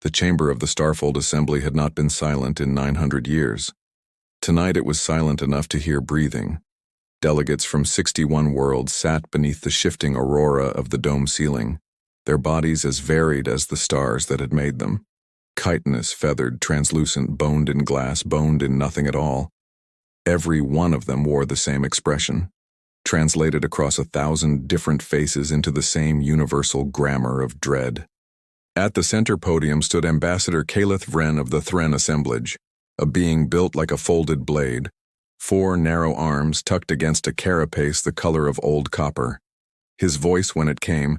The chamber of the Starfold Assembly had not been silent in 900 years. Tonight it was silent enough to hear breathing. Delegates from 61 worlds sat beneath the shifting aurora of the dome ceiling, their bodies as varied as the stars that had made them. Chitinous, feathered, translucent, boned in glass, boned in nothing at all. Every one of them wore the same expression, translated across 1,000 different faces into the same universal grammar of dread. At the center podium stood Ambassador Calith Vren of the Thren assemblage, a being built like a folded blade, 4 narrow arms tucked against a carapace the color of old copper. His voice, when it came,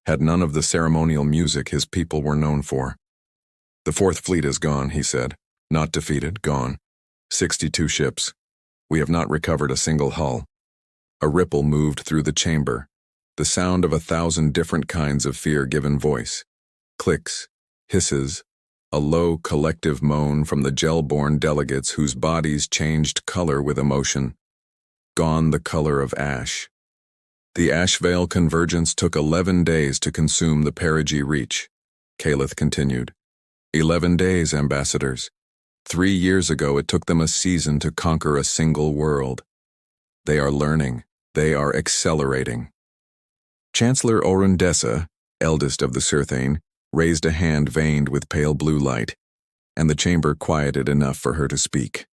had none of the ceremonial music his people were known for. "The Fourth Fleet is gone," he said. "Not defeated, gone. 62 ships. We have not recovered a single hull." A ripple moved through the chamber, the sound of 1,000 different kinds of fear-given voice. Clicks, hisses, a low collective moan from the gel-born delegates whose bodies changed color with emotion. Gone the color of ash. The Ashvale convergence took 11 days to consume the perigee reach. Calith continued. 11 days, ambassadors. 3 years ago it took them a season to conquer a single world. They are learning. They are accelerating. Chancellor Orundessa, eldest of the Surthane, raised a hand veined with pale blue light, and the chamber quieted enough for her to speak.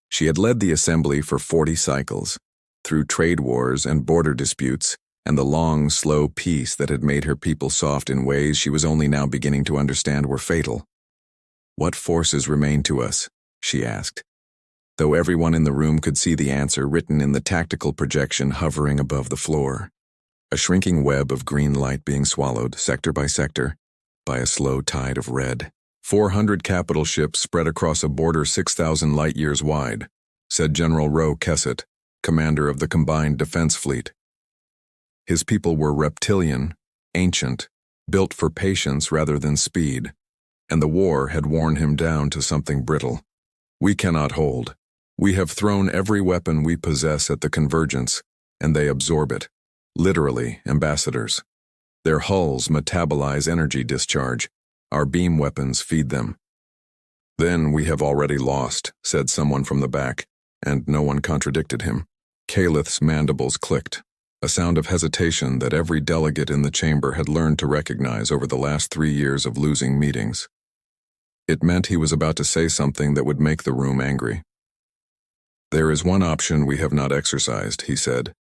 She had led the assembly for 40 cycles, through trade wars and border disputes, and the long, slow peace that had made her people soft in ways she was only now beginning to understand were fatal. "What forces remain to us?" she asked, though everyone in the room could see the answer written in the tactical projection hovering above the floor. A shrinking web of green light being swallowed, sector by sector, by a slow tide of red. 400 capital ships spread across a border 6,000 light-years wide, said General Ro Kesset, commander of the Combined Defense Fleet. His people were reptilian, ancient, built for patience rather than speed, and the war had worn him down to something brittle. "We cannot hold. We have thrown every weapon we possess at the convergence, and they absorb it. Literally, ambassadors. Their hulls metabolize energy discharge. Our beam weapons feed them." "Then we have already lost," said someone from the back, and no one contradicted him. Calith's mandibles clicked, a sound of hesitation that every delegate in the chamber had learned to recognize over the last 3 years of losing meetings. It meant he was about to say something that would make the room angry. "There is one option we have not exercised," he said.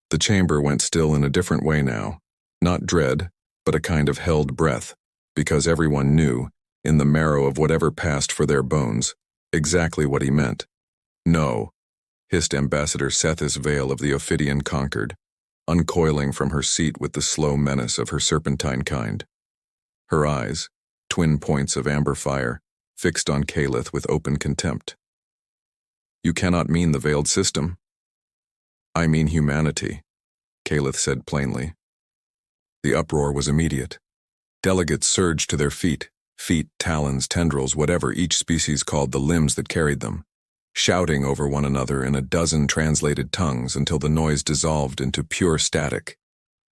The chamber went still in a different way now, not dread, but a kind of held breath, because everyone knew, in the marrow of whatever passed for their bones, exactly what he meant. "No," hissed Ambassador Sethis Vale of the Ophidian Conquered, uncoiling from her seat with the slow menace of her serpentine kind. Her eyes, twin points of amber fire, fixed on Calith with open contempt. "You cannot mean the veiled system." "I mean humanity," Calith said plainly. The uproar was immediate. Delegates surged to their feet, talons, tendrils, whatever each species called the limbs that carried them, shouting over one another in a dozen translated tongues until the noise dissolved into pure static.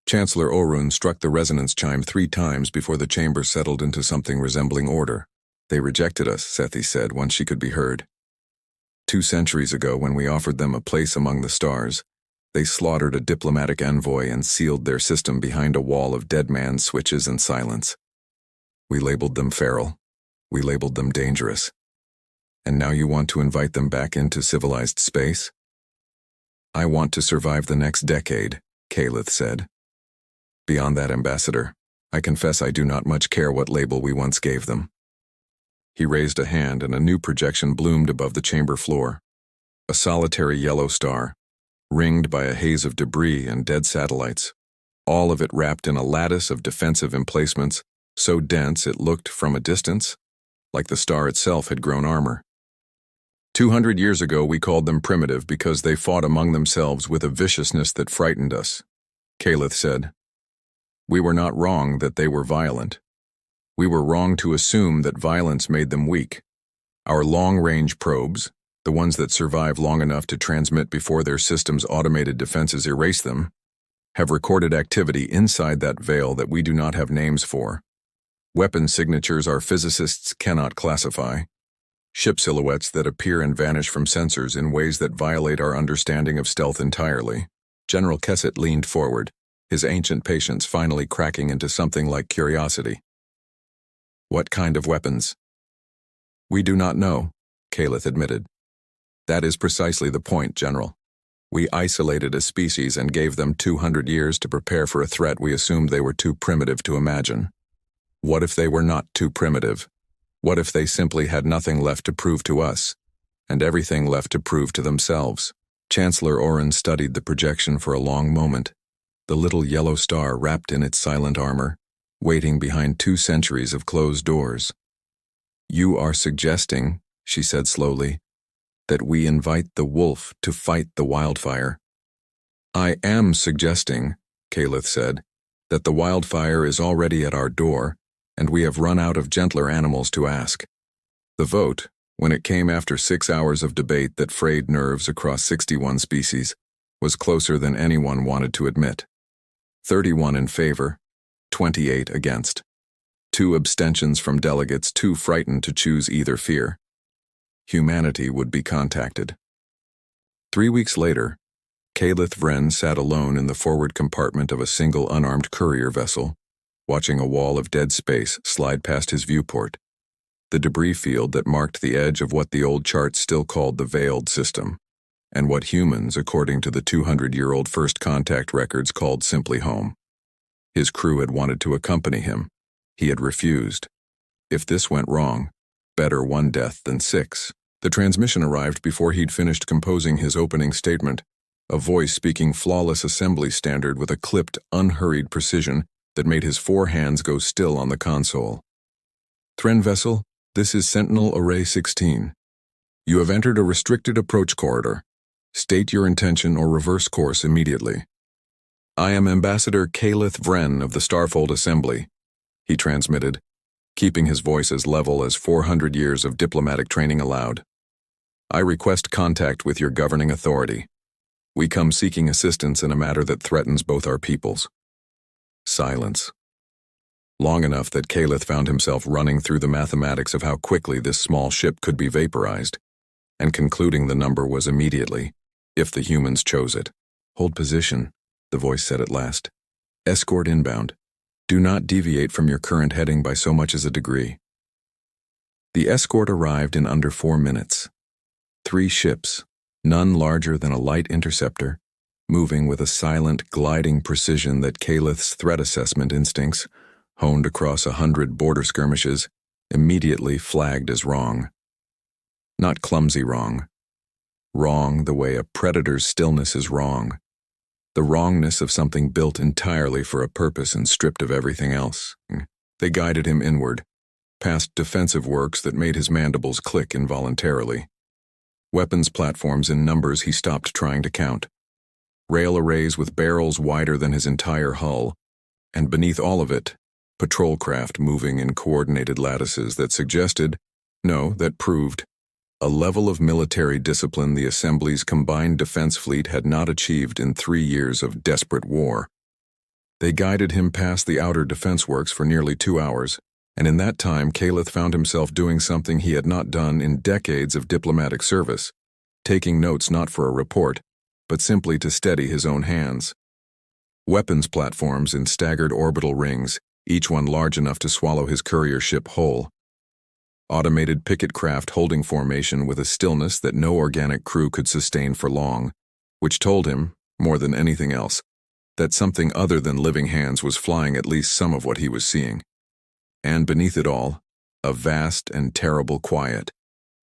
Chancellor Orun struck the resonance chime 3 times before the chamber settled into something resembling order. "They rejected us," Sethi said once she could be heard. 2 centuries ago, when we offered them a place among the stars, they slaughtered a diplomatic envoy and sealed their system behind a wall of dead man's switches and silence. We labeled them feral. We labeled them dangerous. And now you want to invite them back into civilized space? "I want to survive the next decade," Calith said. "Beyond that, Ambassador, I confess I do not much care what label we once gave them." He raised a hand and a new projection bloomed above the chamber floor. A solitary yellow star, ringed by a haze of debris and dead satellites, all of it wrapped in a lattice of defensive emplacements, so dense it looked, from a distance, like the star itself had grown armor. 200 years ago we called them primitive because they fought among themselves with a viciousness that frightened us," Calith said. "We were not wrong that they were violent. We were wrong to assume that violence made them weak. Our long-range probes, the ones that survive long enough to transmit before their system's automated defenses erase them, have recorded activity inside that veil that we do not have names for. Weapon signatures our physicists cannot classify. Ship silhouettes that appear and vanish from sensors in ways that violate our understanding of stealth entirely. General Kessett leaned forward, his ancient patience finally cracking into something like curiosity. What kind of weapons? We do not know, Calith admitted. That is precisely the point, General. We isolated a species and gave them 200 years to prepare for a threat we assumed they were too primitive to imagine. What if they were not too primitive? What if they simply had nothing left to prove to us, and everything left to prove to themselves? Chancellor Oren studied the projection for a long moment, the little yellow star wrapped in its silent armor, waiting behind 2 centuries of closed doors. You are suggesting, she said slowly, that we invite the wolf to fight the wildfire. I am suggesting, Calith said, that the wildfire is already at our door, and we have run out of gentler animals to ask. The vote, when it came after 6 hours of debate that frayed nerves across 61 species, was closer than anyone wanted to admit. 31 in favor, 28 against. 2 abstentions from delegates too frightened to choose either fear. Humanity would be contacted. 3 weeks later, Calith Vren sat alone in the forward compartment of a single unarmed courier vessel, watching a wall of dead space slide past his viewport, the debris field that marked the edge of what the old charts still called the Veiled System, and what humans, according to the 200-year-old first contact records, called simply home. His crew had wanted to accompany him. He had refused. If this went wrong, better 1 death than 6. The transmission arrived before he'd finished composing his opening statement, a voice speaking flawless assembly standard with a clipped, unhurried precision that made his 4 hands go still on the console. Thren vessel, this is Sentinel Array 16. You have entered a restricted approach corridor. State your intention or reverse course immediately. I am Ambassador Calith Vren of the Starfold Assembly, he transmitted, keeping his voice as level as 400 years of diplomatic training allowed. I request contact with your governing authority. We come seeking assistance in a matter that threatens both our peoples. Silence. Long enough that Calith found himself running through the mathematics of how quickly this small ship could be vaporized, and concluding the number was immediately, if the humans chose it. Hold position, the voice said at last. Escort inbound. Do not deviate from your current heading by so much as a degree. The escort arrived in under 4 minutes. 3 ships, none larger than a light interceptor, moving with a silent, gliding precision that Calith's threat assessment instincts, honed across 100 border skirmishes, immediately flagged as wrong. Not clumsy wrong. Wrong the way a predator's stillness is wrong. The wrongness of something built entirely for a purpose and stripped of everything else. They guided him inward, past defensive works that made his mandibles click involuntarily. Weapons platforms in numbers he stopped trying to count. Rail arrays with barrels wider than his entire hull, and beneath all of it, patrol craft moving in coordinated lattices that suggested, no, that proved, a level of military discipline the Assembly's combined defense fleet had not achieved in 3 years of desperate war. They guided him past the outer defense works for nearly 2 hours, and in that time Calith found himself doing something he had not done in decades of diplomatic service, taking notes not for a report, but simply to steady his own hands. Weapons platforms in staggered orbital rings, each one large enough to swallow his courier ship whole. Automated picket craft holding formation with a stillness that no organic crew could sustain for long, which told him, more than anything else, that something other than living hands was flying at least some of what he was seeing. And beneath it all, a vast and terrible quiet.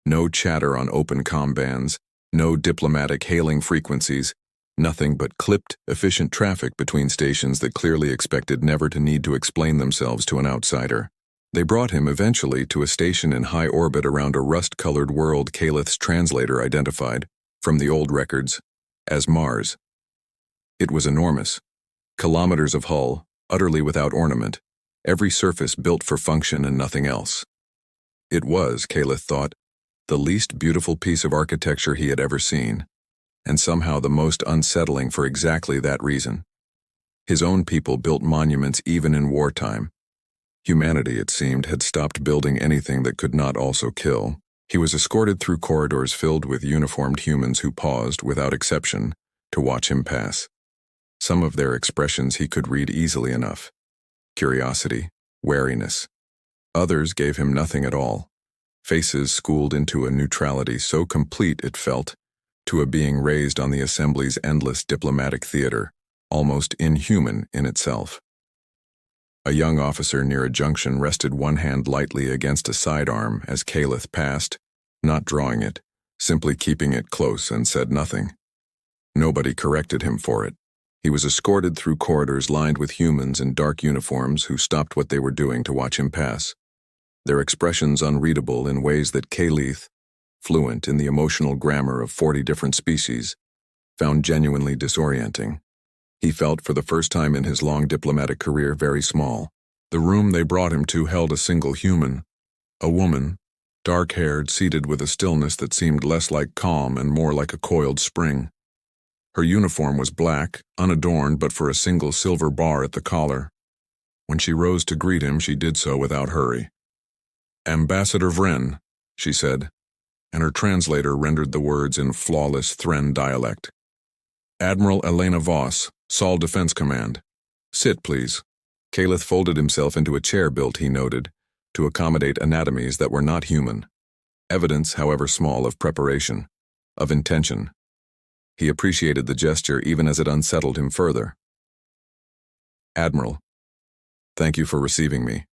No chatter on open comm bands, no diplomatic hailing frequencies, nothing but clipped, efficient traffic between stations that clearly expected never to need to explain themselves to an outsider. They brought him eventually to a station in high orbit around a rust-colored world Calith's translator identified, from the old records, as Mars. It was enormous. Kilometers of hull, utterly without ornament, every surface built for function and nothing else. It was, Calith thought, the least beautiful piece of architecture he had ever seen, and somehow the most unsettling for exactly that reason. His own people built monuments even in wartime, Humanity, it seemed, had stopped building anything that could not also kill. He was escorted through corridors filled with uniformed humans who paused, without exception, to watch him pass. Some of their expressions he could read easily enough: curiosity, wariness. Others gave him nothing at all. Faces schooled into a neutrality so complete, it felt, to a being raised on the Assembly's endless diplomatic theater, almost inhuman in itself. A young officer near a junction rested one hand lightly against a sidearm as Caliph passed, not drawing it, simply keeping it close, and said nothing. Nobody corrected him for it. He was escorted through corridors lined with humans in dark uniforms who stopped what they were doing to watch him pass, their expressions unreadable in ways that Caliph, fluent in the emotional grammar of 40 different species, found genuinely disorienting. He felt, for the first time in his long diplomatic career, very small. The room they brought him to held a single human, a woman, dark-haired, seated with a stillness that seemed less like calm and more like a coiled spring. Her uniform was black, unadorned but for a single silver bar at the collar. When she rose to greet him, she did so without hurry. "Ambassador Vren," she said, and her translator rendered the words in flawless Thren dialect. "Admiral Elena Voss, Sol Defense Command. Sit, please." Caliph folded himself into a chair built, he noted, to accommodate anatomies that were not human. Evidence, however small, of preparation, of intention. He appreciated the gesture even as it unsettled him further. "Admiral, thank you for receiving me."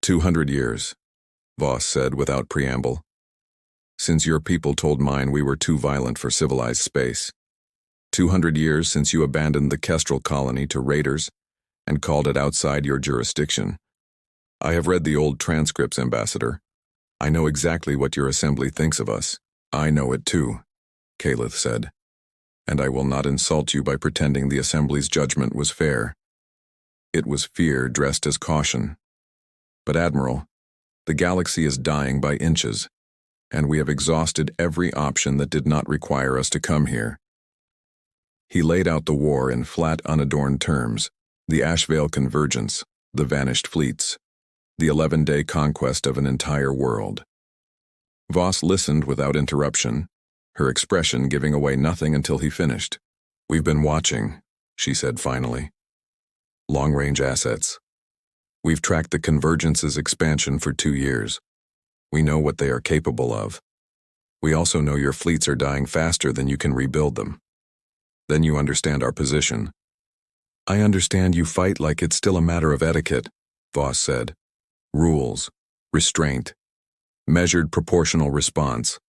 200 years, Voss said without preamble. "Since your people told mine we were too violent for civilized space. 200 years since you abandoned the Kestrel colony to raiders and called it outside your jurisdiction. I have read the old transcripts, Ambassador. I know exactly what your assembly thinks of us." "I know it too," Caliph said, "and I will not insult you by pretending the assembly's judgment was fair. It was fear dressed as caution. But Admiral, the galaxy is dying by inches, and we have exhausted every option that did not require us to come here." He laid out the war in flat, unadorned terms: the Ashvale convergence, the vanished fleets, the 11-day conquest of an entire world. Voss listened without interruption, her expression giving away nothing until he finished. "We've been watching," she said finally. "Long-range assets. We've tracked the convergence's expansion for 2 years. We know what they are capable of. We also know your fleets are dying faster than you can rebuild them. Then you understand our position." "I understand you fight like it's still a matter of etiquette," Voss said. "Rules, restraint, measured proportional response.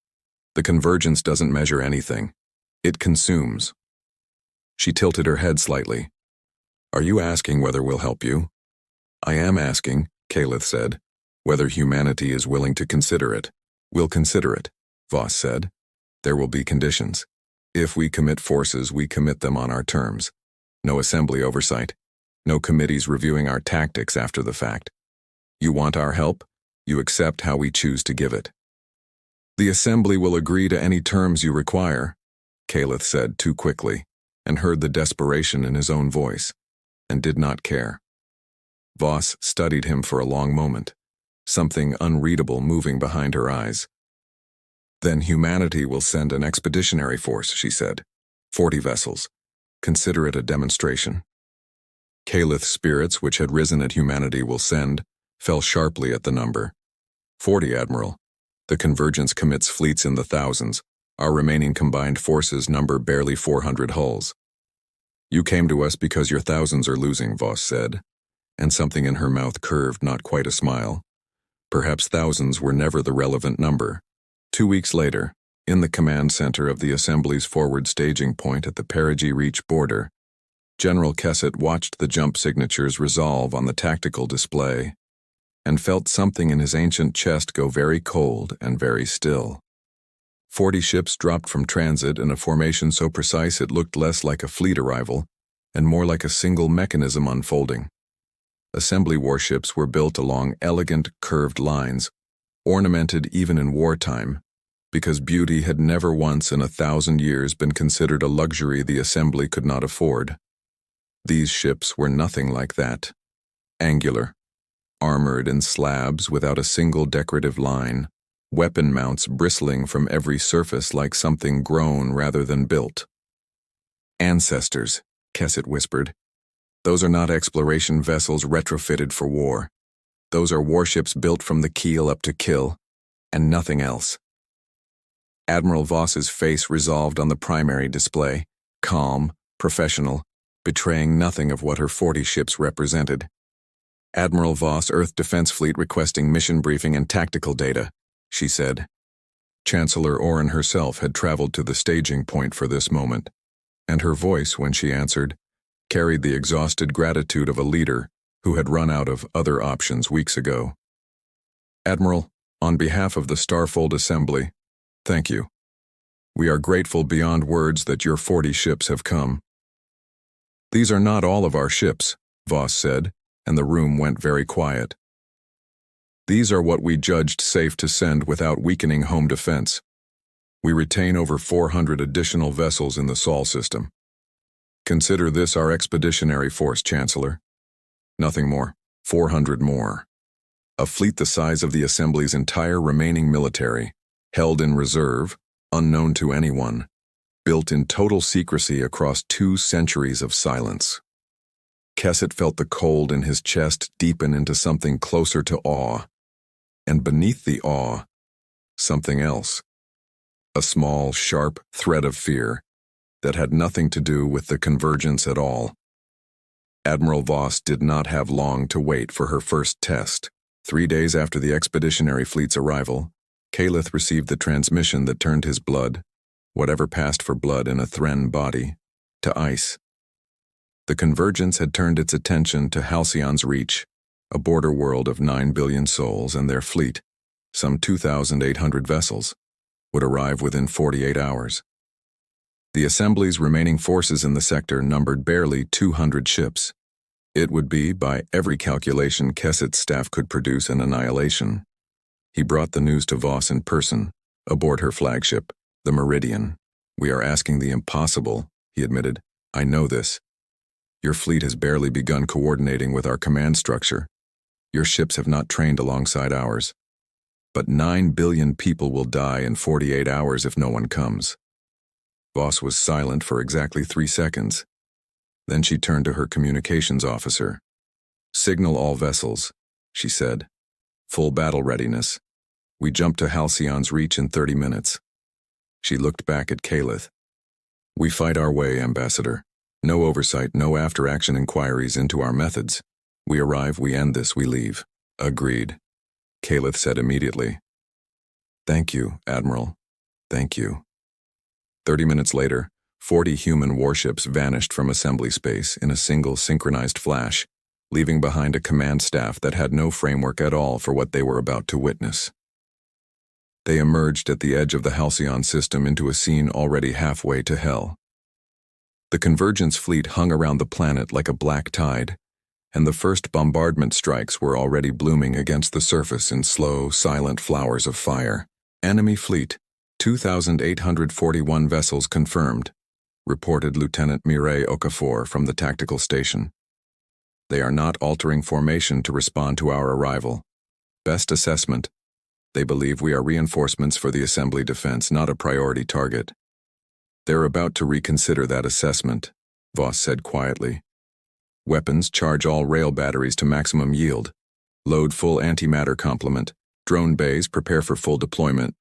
The convergence doesn't measure anything. It consumes." She tilted her head slightly. "Are you asking whether we'll help you?" "I am asking," Caliph said, "whether humanity is willing to consider it." "We'll consider it," Voss said. "There will be conditions. If we commit forces, we commit them on our terms. No assembly oversight. No committees reviewing our tactics after the fact. You want our help? You accept how we choose to give it." "The assembly will agree to any terms you require," Caliph said too quickly, and heard the desperation in his own voice, and did not care. Voss studied him for a long moment, something unreadable moving behind her eyes. "Then humanity will send an expeditionary force," she said. 40 vessels. Consider it a demonstration." Caliph's spirits, which had risen at humanity will send, fell sharply at the number. 40, Admiral. The convergence commits fleets in the thousands. Our remaining combined forces number barely 400 hulls. "You came to us because your thousands are losing," Voss said, and something in her mouth curved, not quite a smile. Perhaps thousands were never the relevant number. 2 weeks later, in the command center of the Assembly's forward staging point at the Perigee Reach border, General Kessett watched the jump signatures resolve on the tactical display, and felt something in his ancient chest go very cold and very still. 40 ships dropped from transit in a formation so precise it looked less like a fleet arrival and more like a single mechanism unfolding. Assembly warships were built along elegant, curved lines, ornamented even in wartime, because beauty had never once in 1,000 years been considered a luxury the assembly could not afford. These ships were nothing like that. Angular, armored in slabs without a single decorative line, weapon mounts bristling from every surface like something grown rather than built. Ancestors, Kesset whispered. Those are not exploration vessels retrofitted for war. Those are warships built from the keel up to kill, and nothing else. Admiral Voss's face resolved on the primary display, calm, professional, betraying nothing of what her 40 ships represented. Admiral Voss, Earth Defense Fleet requesting mission briefing and tactical data, she said. Chancellor Oren herself had traveled to the staging point for this moment, and her voice, when she answered, carried the exhausted gratitude of a leader who had run out of other options weeks ago. Admiral, on behalf of the Starfold Assembly, thank you. We are grateful beyond words that your 40 ships have come. These are not all of our ships, Voss said, and the room went very quiet. These are what we judged safe to send without weakening home defense. We retain over 400 additional vessels in the Sol system. Consider this our expeditionary force, Chancellor. Nothing more. 400 more. A fleet the size of the Assembly's entire remaining military, held in reserve, unknown to anyone, built in total secrecy across 2 centuries of silence. Kesset felt the cold in his chest deepen into something closer to awe, and beneath the awe, something else. A small, sharp thread of fear that had nothing to do with the convergence at all. Admiral Voss did not have long to wait for her first test. 3 days after the expeditionary fleet's arrival, Kaleth received the transmission that turned his blood, whatever passed for blood in a Thren body, to ice. The convergence had turned its attention to Halcyon's Reach, a border world of 9 billion souls, and their fleet, some 2,800 vessels, would arrive within 48 hours. The Assembly's remaining forces in the sector numbered barely 200 ships. It would be, by every calculation Kesset's staff could produce, an annihilation. He brought the news to Voss in person, aboard her flagship, the Meridian. We are asking the impossible, he admitted. I know this. Your fleet has barely begun coordinating with our command structure. Your ships have not trained alongside ours. But 9 billion people will die in 48 hours if no one comes. Voss was silent for exactly 3 seconds. Then she turned to her communications officer. Signal all vessels, she said. Full battle readiness. We jump to Halcyon's Reach in 30 minutes. She looked back at Kaleth. We fight our way, Ambassador. No oversight, no after-action inquiries into our methods. We arrive, we end this, we leave. Agreed, Kaleth said immediately. Thank you, Admiral. Thank you. 30 minutes later, 40 human warships vanished from assembly space in a single synchronized flash, leaving behind a command staff that had no framework at all for what they were about to witness. They emerged at the edge of the Halcyon system into a scene already halfway to hell. The Convergence fleet hung around the planet like a black tide, and the first bombardment strikes were already blooming against the surface in slow, silent flowers of fire. Enemy fleet, 2,841 vessels confirmed, reported Lieutenant Mireille Okafor from the tactical station. They are not altering formation to respond to our arrival. Best assessment, they believe we are reinforcements for the Assembly defense, not a priority target. They're about to reconsider that assessment, Voss said quietly. Weapons, charge all rail batteries to maximum yield. Load full antimatter complement. Drone bays, prepare for full deployment.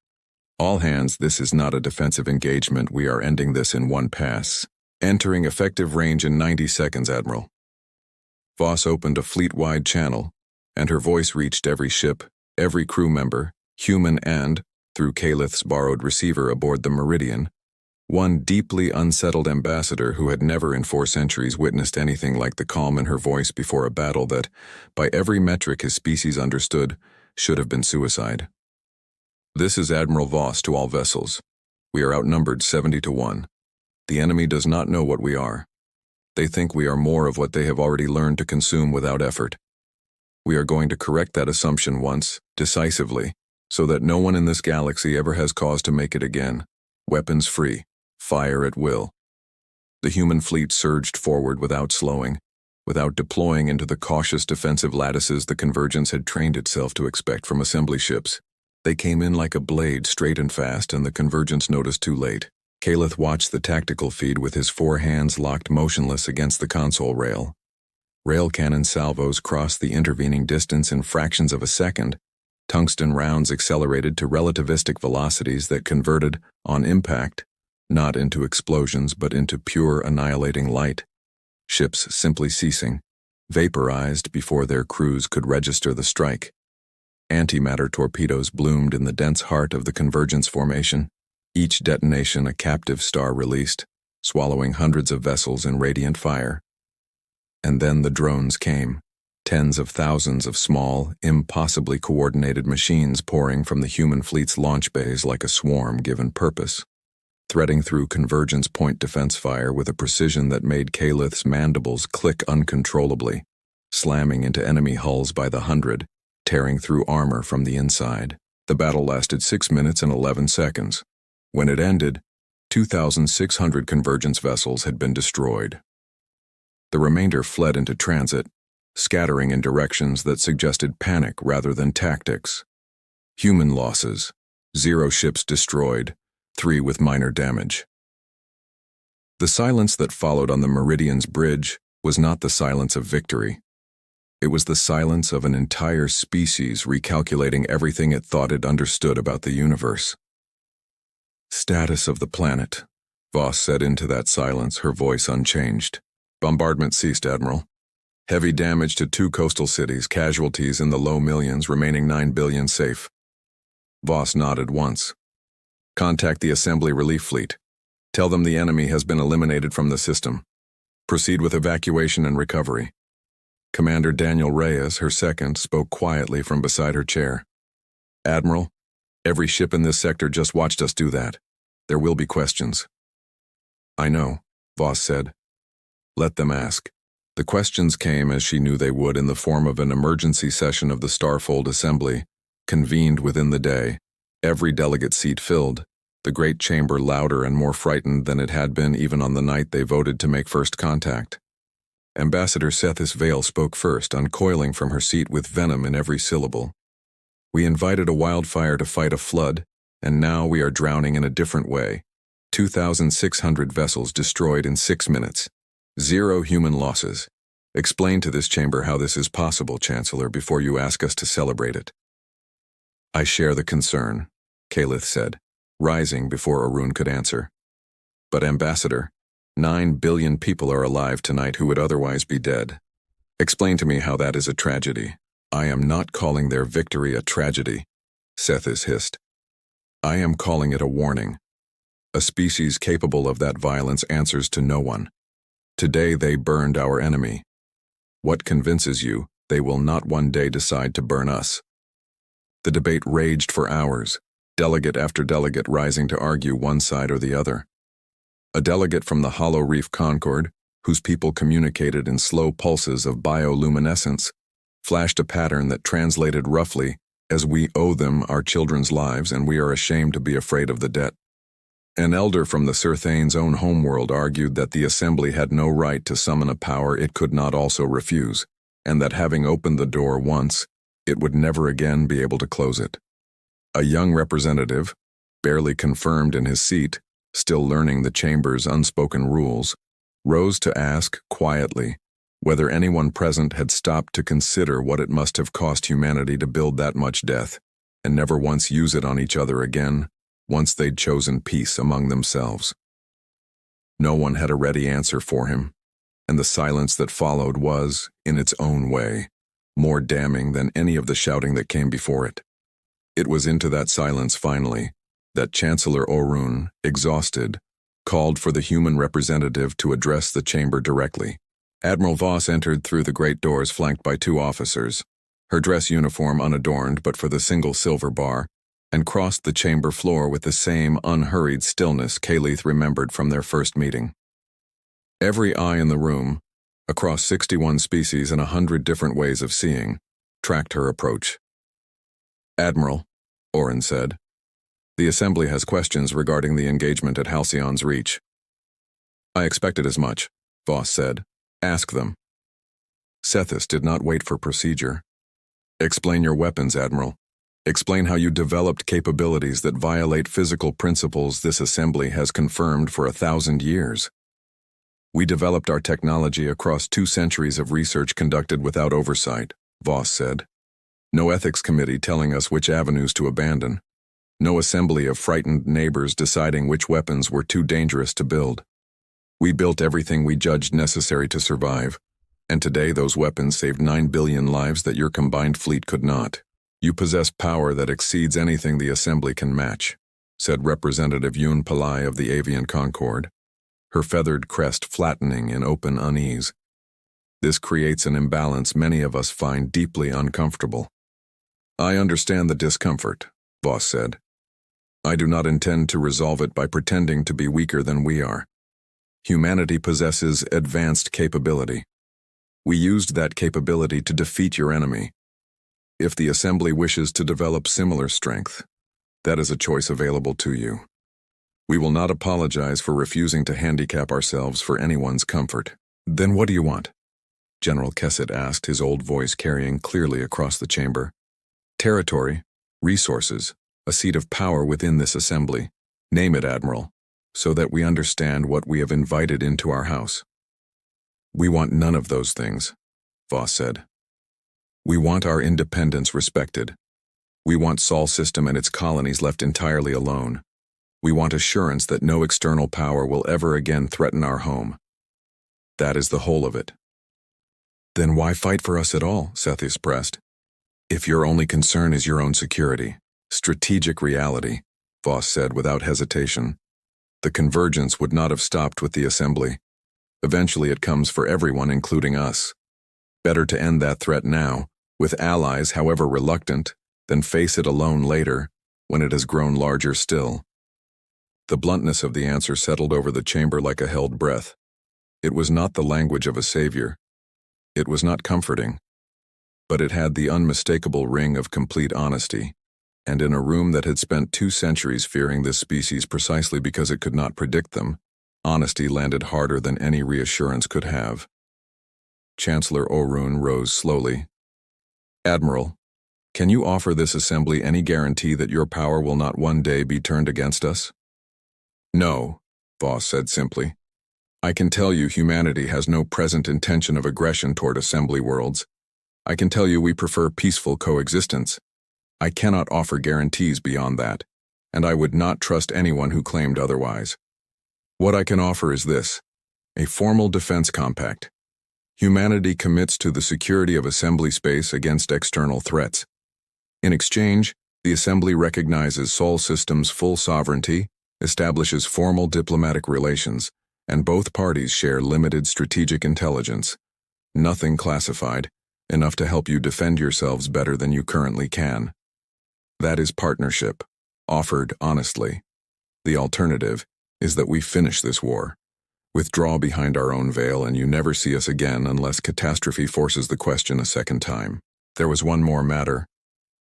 All hands, this is not a defensive engagement. We are ending this in one pass. Entering effective range in 90 seconds, Admiral. Voss opened a fleet-wide channel, and her voice reached every ship, every crew member, human and, through Kaleth's borrowed receiver aboard the Meridian, one deeply unsettled ambassador who had never in 4 centuries witnessed anything like the calm in her voice before a battle that, by every metric his species understood, should have been suicide. This is Admiral Voss to all vessels. We are outnumbered 70-1. The enemy does not know what we are. They think we are more of what they have already learned to consume without effort. We are going to correct that assumption once, decisively, so that no one in this galaxy ever has cause to make it again. Weapons free. Fire at will. The human fleet surged forward without slowing, without deploying into the cautious defensive lattices the Convergence had trained itself to expect from assembly ships. They came in like a blade, straight and fast, and the Convergence noticed too late. Calith watched the tactical feed with his 4 hands locked motionless against the console rail. Rail cannon salvos crossed the intervening distance in fractions of a second. Tungsten rounds accelerated to relativistic velocities that converted, on impact, not into explosions but into pure annihilating light. Ships simply ceasing, vaporized before their crews could register the strike. Antimatter torpedoes bloomed in the dense heart of the Convergence formation, each detonation a captive star released, swallowing hundreds of vessels in radiant fire. And then the drones came, tens of thousands of small, impossibly coordinated machines pouring from the human fleet's launch bays like a swarm given purpose, threading through Convergence point defense fire with a precision that made Calith's mandibles click uncontrollably, slamming into enemy hulls by the hundred, tearing through armor from the inside. The battle lasted 6 minutes and 11 seconds. When it ended, 2,600 Convergence vessels had been destroyed. The remainder fled into transit, scattering in directions that suggested panic rather than tactics. Human losses: 0 ships destroyed, 3 with minor damage. The silence that followed on the Meridian's bridge was not the silence of victory. It was the silence of an entire species recalculating everything it thought it understood about the universe. "Status of the planet," Voss said into that silence, her voice unchanged. "Bombardment ceased, Admiral. Heavy damage to 2 coastal cities, casualties in the low millions, remaining 9 billion safe." Voss nodded once. "Contact the Assembly Relief Fleet. Tell them the enemy has been eliminated from the system. Proceed with evacuation and recovery." Commander Daniel Reyes, her second, spoke quietly from beside her chair. "Admiral, every ship in this sector just watched us do that. There will be questions." "I know," Voss said. "Let them ask." The questions came as she knew they would in the form of an emergency session of the Starfold Assembly, convened within the day, every delegate seat filled, the great chamber louder and more frightened than it had been even on the night they voted to make first contact. Ambassador Sethis Vale spoke first, uncoiling from her seat with venom in every syllable. "We invited a wildfire to fight a flood, and now we are drowning in a different way. 2,600 vessels destroyed in 6 minutes. 0 human losses. Explain to this chamber how this is possible, Chancellor, before you ask us to celebrate it." "I share the concern," Calith said, rising before Arun could answer. "But Ambassador, 9 billion people are alive tonight who would otherwise be dead. Explain to me how that is a tragedy." "I am not calling their victory a tragedy," Sethis hissed. "I am calling it a warning. A species capable of that violence answers to no one. Today they burned our enemy. What convinces you they will not one day decide to burn us?" The debate raged for hours, delegate after delegate rising to argue one side or the other. A delegate from the Hollow Reef Concord, whose people communicated in slow pulses of bioluminescence, flashed a pattern that translated roughly as "We owe them our children's lives and we are ashamed to be afraid of the debt." An elder from the Surthane's own homeworld argued that the Assembly had no right to summon a power it could not also refuse, and that having opened the door once, it would never again be able to close it. A young representative, barely confirmed in his seat, still learning the chamber's unspoken rules, rose to ask, quietly, whether anyone present had stopped to consider what it must have cost humanity to build that much death, and never once use it on each other again, once they'd chosen peace among themselves. No one had a ready answer for him, and the silence that followed was, in its own way, more damning than any of the shouting that came before it. It was into that silence, finally, that Chancellor Orun, exhausted, called for the human representative to address the chamber directly. Admiral Voss entered through the great doors flanked by 2 officers, her dress uniform unadorned but for the single silver bar, and crossed the chamber floor with the same unhurried stillness Calith remembered from their first meeting. Every eye in the room, across 61 species and 100 different ways of seeing, tracked her approach. "Admiral," Orun said, "the Assembly has questions regarding the engagement at Halcyon's Reach." "I expected as much," Voss said. "Ask them." Sethis did not wait for procedure. Explain your weapons, Admiral. Explain how you developed capabilities that violate physical principles this assembly has confirmed for 1,000 years. We developed our technology across 2 centuries of research conducted without oversight, Voss said. No ethics committee telling us which avenues to abandon. No assembly of frightened neighbors deciding which weapons were too dangerous to build. We built everything we judged necessary to survive, and today those weapons saved 9 billion lives that your combined fleet could not. You possess power that exceeds anything the assembly can match, said Representative Yun Pillai of the Avian Concord, her feathered crest flattening in open unease. This creates an imbalance many of us find deeply uncomfortable. I understand the discomfort, Voss said. I do not intend to resolve it by pretending to be weaker than we are. Humanity possesses advanced capability. We used that capability to defeat your enemy. If the assembly wishes to develop similar strength, that is a choice available to you. We will not apologize for refusing to handicap ourselves for anyone's comfort. Then what do you want? General Kesset asked, his old voice carrying clearly across the chamber. Territory, resources, a seat of power within this assembly. Name it, Admiral, so that we understand what we have invited into our house. We want none of those things, Voss said. We want our independence respected. We want Sol System and its colonies left entirely alone. We want assurance that no external power will ever again threaten our home. That is the whole of it. Then why fight for us at all? Sethis pressed. If your only concern is your own security, strategic reality, Voss said without hesitation, the convergence would not have stopped with the assembly. Eventually it comes for everyone, including us. Better to end that threat now, with allies however reluctant, than face it alone later, when it has grown larger still. The bluntness of the answer settled over the chamber like a held breath. It was not the language of a savior. It was not comforting. But it had the unmistakable ring of complete honesty, and in a room that had spent 2 centuries fearing this species precisely because it could not predict them, honesty landed harder than any reassurance could have. Chancellor Orun rose slowly. Admiral, can you offer this assembly any guarantee that your power will not one day be turned against us? No, Voss said simply. I can tell you humanity has no present intention of aggression toward assembly worlds. I can tell you we prefer peaceful coexistence. I cannot offer guarantees beyond that, and I would not trust anyone who claimed otherwise. What I can offer is this: a formal defense compact. Humanity commits to the security of assembly space against external threats. In exchange, the assembly recognizes Sol System's full sovereignty, establishes formal diplomatic relations, and both parties share limited strategic intelligence. Nothing classified, enough to help you defend yourselves better than you currently can. That is partnership, offered honestly. The alternative is that we finish this war, withdraw behind our own veil, and you never see us again unless catastrophe forces the question a second time. There was one more matter,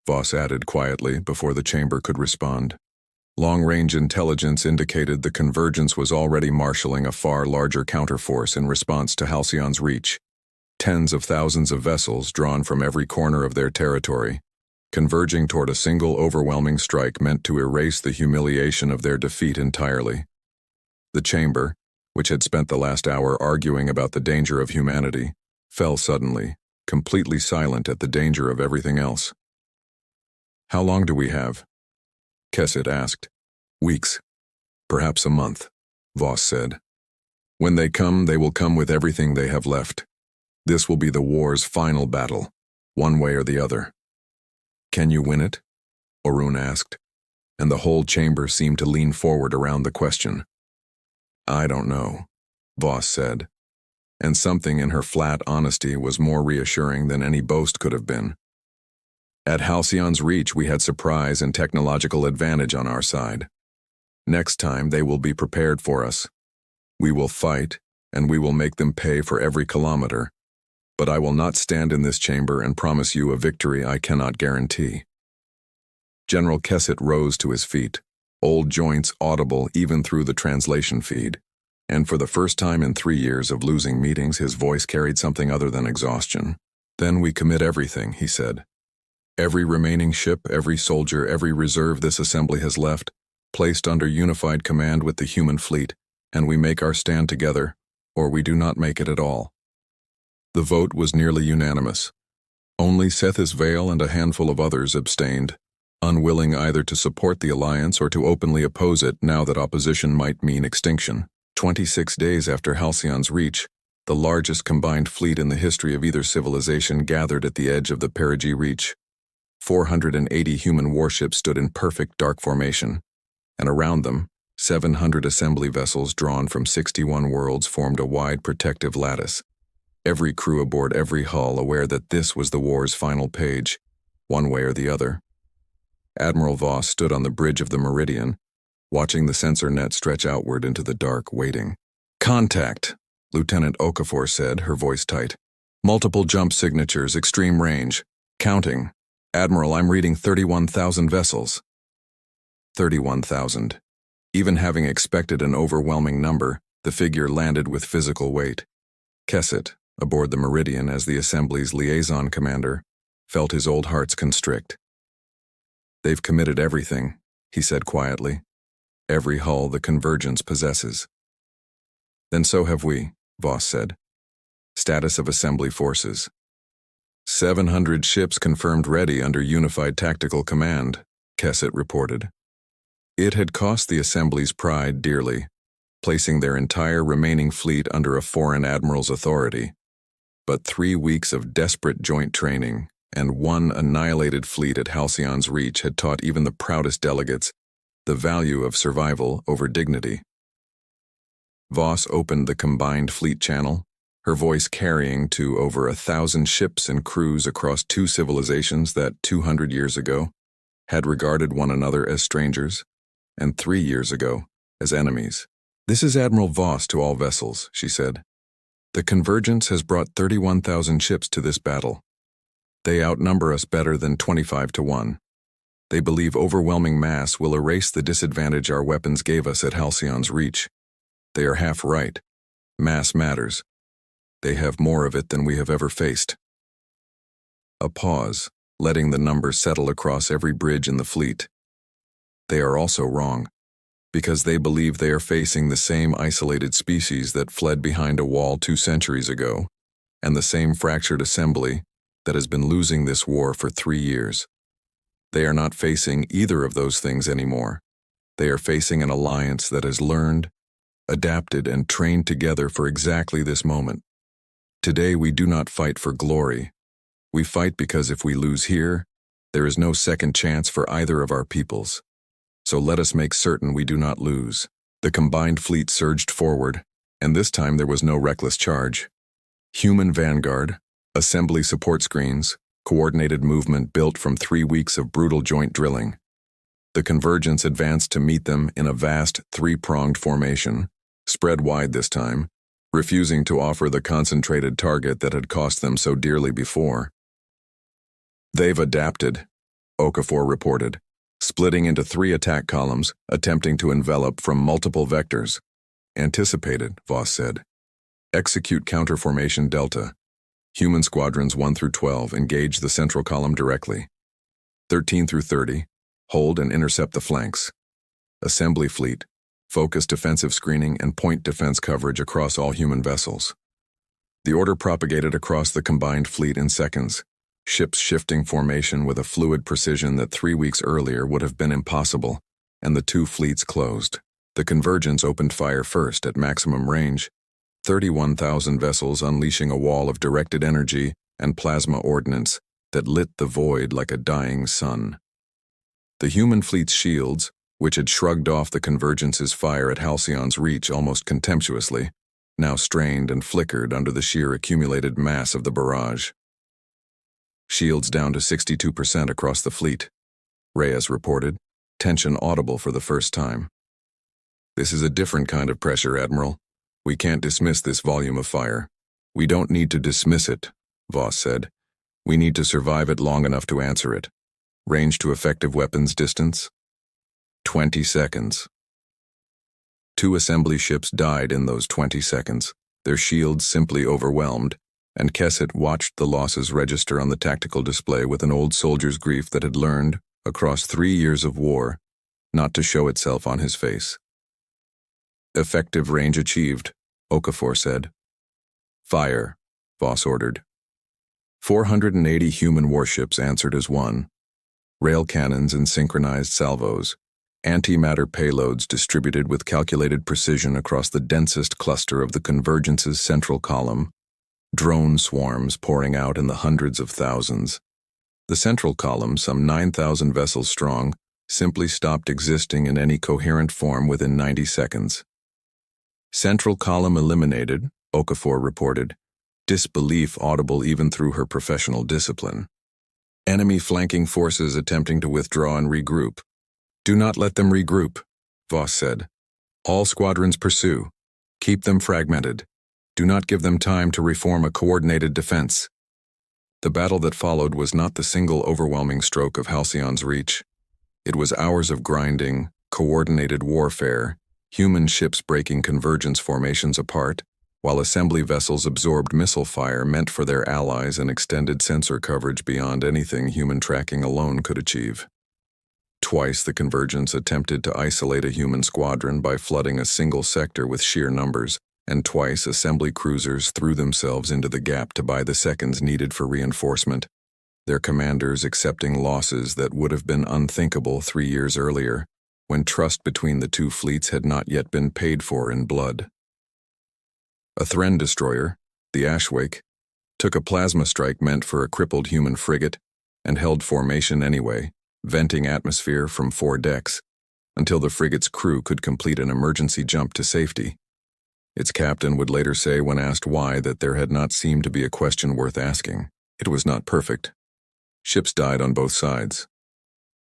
Voss added quietly before the chamber could respond. Long-range intelligence indicated the convergence was already marshalling a far larger counterforce in response to Halcyon's reach. Tens of thousands of vessels drawn from every corner of their territory, converging toward a single overwhelming strike meant to erase the humiliation of their defeat entirely. The chamber, which had spent the last hour arguing about the danger of humanity, fell suddenly, completely silent at the danger of everything else. How long do we have? Kesset asked. Weeks. Perhaps a month, Voss said. When they come, they will come with everything they have left. This will be the war's final battle, one way or the other. Can you win it? Orun asked, and the whole chamber seemed to lean forward around the question. I don't know, Voss said, and something in her flat honesty was more reassuring than any boast could have been. At Halcyon's reach, we had surprise and technological advantage on our side. Next time, they will be prepared for us. We will fight, and we will make them pay for every kilometer. But I will not stand in this chamber and promise you a victory I cannot guarantee. General Kesset rose to his feet, old joints audible even through the translation feed. And for the first time in 3 years of losing meetings, his voice carried something other than exhaustion. "Then we commit everything," he said. "Every remaining ship, every soldier, every reserve this assembly has left, placed under unified command with the human fleet, and we make our stand together, or we do not make it at all." The vote was nearly unanimous. Only Sethis Vale and a handful of others abstained, unwilling either to support the alliance or to openly oppose it now that opposition might mean extinction. 26 days after Halcyon's reach, the largest combined fleet in the history of either civilization gathered at the edge of the perigee reach. 480 human warships stood in perfect dark formation, and around them, 700 assembly vessels drawn from 61 worlds formed a wide protective lattice. Every crew aboard every hull aware that this was the war's final page, one way or the other. Admiral Voss stood on the bridge of the Meridian, watching the sensor net stretch outward into the dark, waiting. "Contact," Lieutenant Okafor said, her voice tight. "Multiple jump signatures, extreme range. Counting. Admiral, I'm reading 31,000 vessels." 31,000. Even having expected an overwhelming number, the figure landed with physical weight. Kesset, aboard the Meridian as the Assembly's liaison commander, felt his old hearts constrict. "They've committed everything," he said quietly. "Every hull the Convergence possesses." "Then so have we," Voss said. "Status of Assembly forces. 700 ships confirmed ready under unified tactical command," Kesset reported. It had cost the Assembly's pride dearly, placing their entire remaining fleet under a foreign admiral's authority. But 3 weeks of desperate joint training and one annihilated fleet at Halcyon's reach had taught even the proudest delegates the value of survival over dignity. Voss opened the combined fleet channel, her voice carrying to over 1,000 ships and crews across 2 civilizations that 200 years ago had regarded one another as strangers, and 3 years ago as enemies. "This is Admiral Voss to all vessels," she said. "The Convergence has brought 31,000 ships to this battle. They outnumber us better than 25 to 1. They believe overwhelming mass will erase the disadvantage our weapons gave us at Halcyon's reach. They are half right. Mass matters. They have more of it than we have ever faced." A pause, letting the number settle across every bridge in the fleet. They are also wrong, because they believe they are facing the same isolated species that fled behind a wall 2 centuries ago, and the same fractured assembly that has been losing this war for 3 years. They are not facing either of those things anymore. They are facing an alliance that has learned, adapted, and trained together for exactly this moment. Today we do not fight for glory. We fight because if we lose here, there is no second chance for either of our peoples. So let us make certain we do not lose. The combined fleet surged forward, and this time there was no reckless charge. Human vanguard, assembly support screens, coordinated movement built from 3 weeks of brutal joint drilling. The Convergence advanced to meet them in a vast 3-pronged formation, spread wide this time, refusing to offer the concentrated target that had cost them so dearly before. "They've adapted," Okafor reported, splitting into 3 attack columns, attempting to envelop from multiple vectors. "Anticipated," Voss said. "Execute counterformation Delta. Human squadrons 1 through 12 engage the central column directly. 13 through 30, hold and intercept the flanks. Assembly fleet, focus defensive screening and point defense coverage across all human vessels." The order propagated across the combined fleet in seconds, ships shifting formation with a fluid precision that 3 weeks earlier would have been impossible, and the 2 fleets closed. The Convergence opened fire first at maximum range, 31,000 vessels unleashing a wall of directed energy and plasma ordnance that lit the void like a dying sun. The human fleet's shields, which had shrugged off the Convergence's fire at Halcyon's reach almost contemptuously, now strained and flickered under the sheer accumulated mass of the barrage. "Shields down to 62% across the fleet," Reyes reported, tension audible for the first time. "This is a different kind of pressure, Admiral. We can't dismiss this volume of fire." "We don't need to dismiss it," Voss said. "We need to survive it long enough to answer it. Range to effective weapons distance? 20 seconds. 2 assembly ships died in those 20 seconds, their shields simply overwhelmed, and Kesset watched the losses register on the tactical display with an old soldier's grief that had learned, across 3 years of war, not to show itself on his face. "Effective range achieved," Okafor said. "Fire," Voss ordered. 480 human warships answered as one. Rail cannons and synchronized salvos, antimatter payloads distributed with calculated precision across the densest cluster of the Convergence's central column, drone swarms pouring out in the hundreds of thousands. The central column, some 9,000 vessels strong, simply stopped existing in any coherent form within 90 seconds. "Central column eliminated," Okafor reported, disbelief audible even through her professional discipline. "Enemy flanking forces attempting to withdraw and regroup." "Do not let them regroup," Voss said. "All squadrons pursue. Keep them fragmented. Do not give them time to reform a coordinated defense." The battle that followed was not the single overwhelming stroke of Halcyon's reach. It was hours of grinding, coordinated warfare, human ships breaking convergence formations apart, while assembly vessels absorbed missile fire meant for their allies and extended sensor coverage beyond anything human tracking alone could achieve. Twice the Convergence attempted to isolate a human squadron by flooding a single sector with sheer numbers, and twice assembly cruisers threw themselves into the gap to buy the seconds needed for reinforcement, their commanders accepting losses that would have been unthinkable 3 years earlier, when trust between the two fleets had not yet been paid for in blood. A Thren destroyer, the Ashwake, took a plasma strike meant for a crippled human frigate and held formation anyway, venting atmosphere from 4 decks, until the frigate's crew could complete an emergency jump to safety. Its captain would later say when asked why that there had not seemed to be a question worth asking. It was not perfect. Ships died on both sides.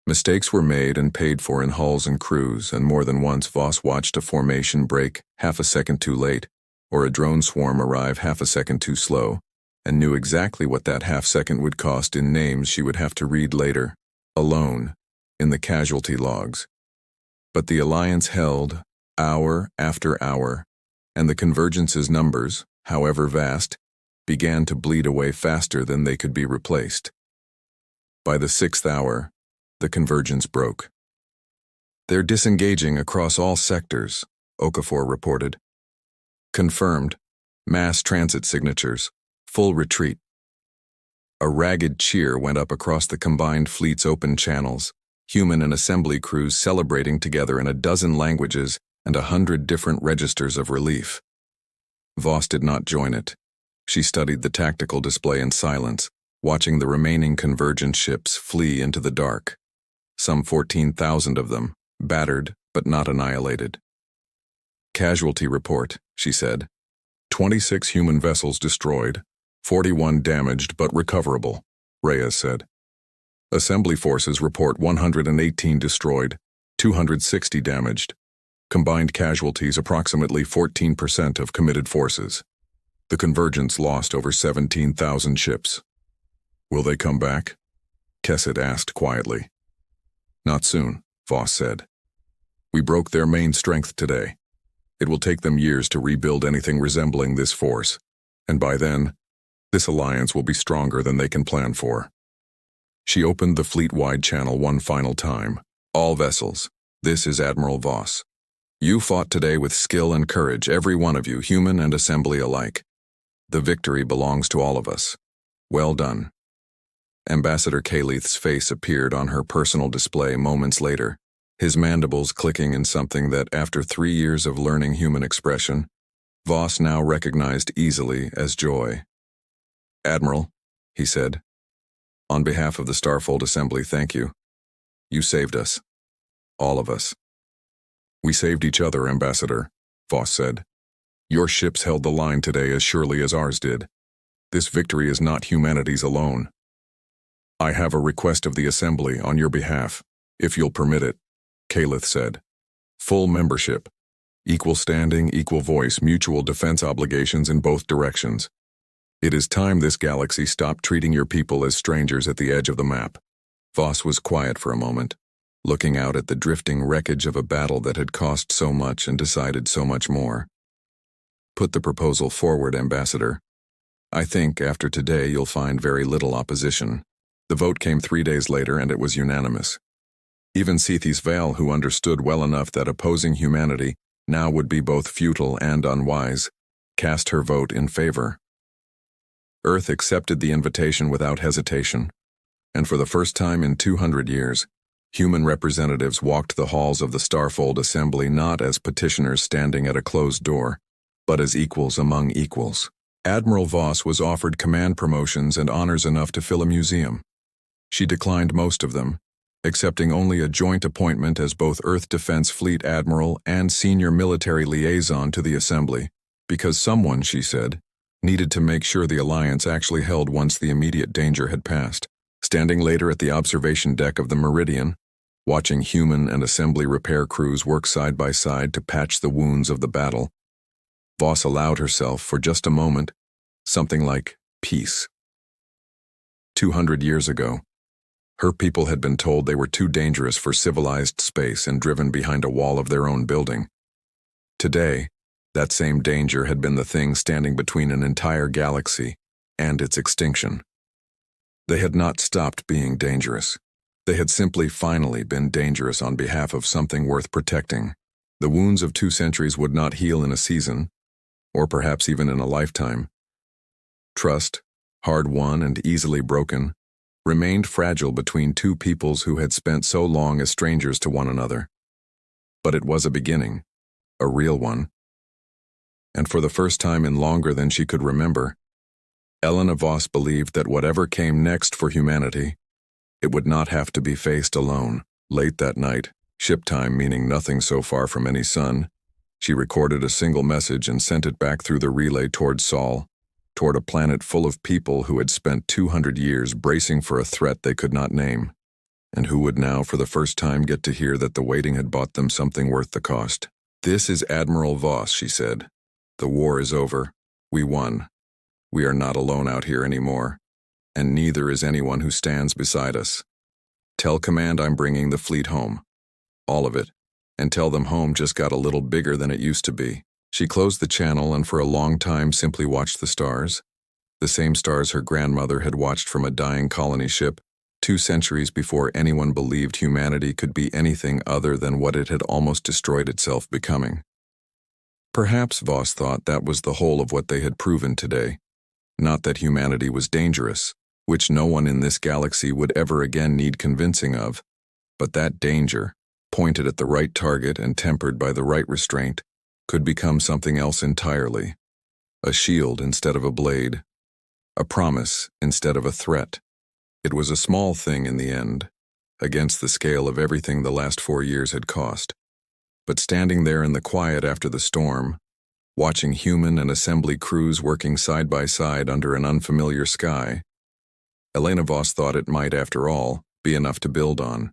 Mistakes were made and paid for in hulls and crews, and more than once Voss watched a formation break half a second too late, or a drone swarm arrive half a second too slow, and knew exactly what that half second would cost in names she would have to read later, alone, in the casualty logs. But the Alliance held, hour after hour, and the Convergence's numbers, however vast, began to bleed away faster than they could be replaced. By the 6th hour, the Convergence broke. "They're disengaging across all sectors," Okafor reported. "Confirmed. Mass transit signatures. Full retreat." A ragged cheer went up across the combined fleet's open channels, human and assembly crews celebrating together in a dozen languages and 100 different registers of relief. Voss did not join it. She studied the tactical display in silence, watching the remaining Convergence ships flee into the dark. Some 14,000 of them, battered but not annihilated. "Casualty report," she said. 26 human vessels destroyed, 41 damaged but recoverable, Reyes said. "Assembly forces report 118 destroyed, 260 damaged. Combined casualties approximately 14% of committed forces. The Convergence lost over 17,000 ships." "Will they come back?" Kesset asked quietly. "Not soon," Voss said. "We broke their main strength today. It will take them years to rebuild anything resembling this force, and by then, this alliance will be stronger than they can plan for." She opened the fleet-wide channel one final time. "All vessels, this is Admiral Voss. You fought today with skill and courage, every one of you, human and assembly alike. The victory belongs to all of us. Well done." Ambassador Kaleith's face appeared on her personal display moments later, his mandibles clicking in something that, after 3 years of learning human expression, Voss now recognized easily as joy. "Admiral," he said, "on behalf of the Starfold Assembly, thank you. You saved us. All of us." "We saved each other, Ambassador," Voss said. "Your ships held the line today as surely as ours did. This victory is not humanity's alone. I have a request of the Assembly on your behalf, if you'll permit it," Kaleith said. "Full membership, equal standing, equal voice, mutual defense obligations in both directions. It is time this galaxy stopped treating your people as strangers at the edge of the map." Voss was quiet for a moment, looking out at the drifting wreckage of a battle that had cost so much and decided so much more. Put the proposal forward, Ambassador. I think, after today, you'll find very little opposition. The vote came 3 days later, and it was unanimous. Even Scythi's Vale, who understood well enough that opposing humanity now would be both futile and unwise, cast her vote in favor. Earth accepted the invitation without hesitation, and for the first time in 200 years, human representatives walked the halls of the Starfold Assembly not as petitioners standing at a closed door, but as equals among equals. Admiral Voss was offered command promotions and honors enough to fill a museum. She declined most of them, accepting only a joint appointment as both Earth Defense Fleet Admiral and senior military liaison to the Assembly, because someone, she said, needed to make sure the Alliance actually held once the immediate danger had passed. Standing later at the observation deck of the Meridian, watching human and Assembly repair crews work side by side to patch the wounds of the battle, Voss allowed herself, for just a moment, something like peace. 200 years ago, her people had been told they were too dangerous for civilized space and driven behind a wall of their own building. Today, that same danger had been the thing standing between an entire galaxy and its extinction. They had not stopped being dangerous. They had simply finally been dangerous on behalf of something worth protecting. The wounds of 2 centuries would not heal in a season, or perhaps even in a lifetime. Trust, hard-won and easily broken, remained fragile between 2 peoples who had spent so long as strangers to one another. But it was a beginning, a real one. And for the first time in longer than she could remember, Elena Voss believed that whatever came next for humanity, it would not have to be faced alone. Late that night, ship time meaning nothing so far from any sun, she recorded a single message and sent it back through the relay toward Sol, toward a planet full of people who had spent 200 years bracing for a threat they could not name, and who would now for the first time get to hear that the waiting had bought them something worth the cost. "This is Admiral Voss," she said. "The war is over. We won. We are not alone out here anymore, and neither is anyone who stands beside us. Tell Command I'm bringing the fleet home. All of it. And tell them home just got a little bigger than it used to be." She closed the channel and for a long time simply watched the stars, the same stars her grandmother had watched from a dying colony ship 2 centuries before anyone believed humanity could be anything other than what it had almost destroyed itself becoming. Perhaps, Voss thought, that was the whole of what they had proven today. Not that humanity was dangerous, which no one in this galaxy would ever again need convincing of, but that danger, pointed at the right target and tempered by the right restraint, could become something else entirely. A shield instead of a blade. A promise instead of a threat. It was a small thing in the end, against the scale of everything the last 4 years had cost. But standing there in the quiet after the storm, watching human and Assembly crews working side by side under an unfamiliar sky, Elena Voss thought it might, after all, be enough to build on.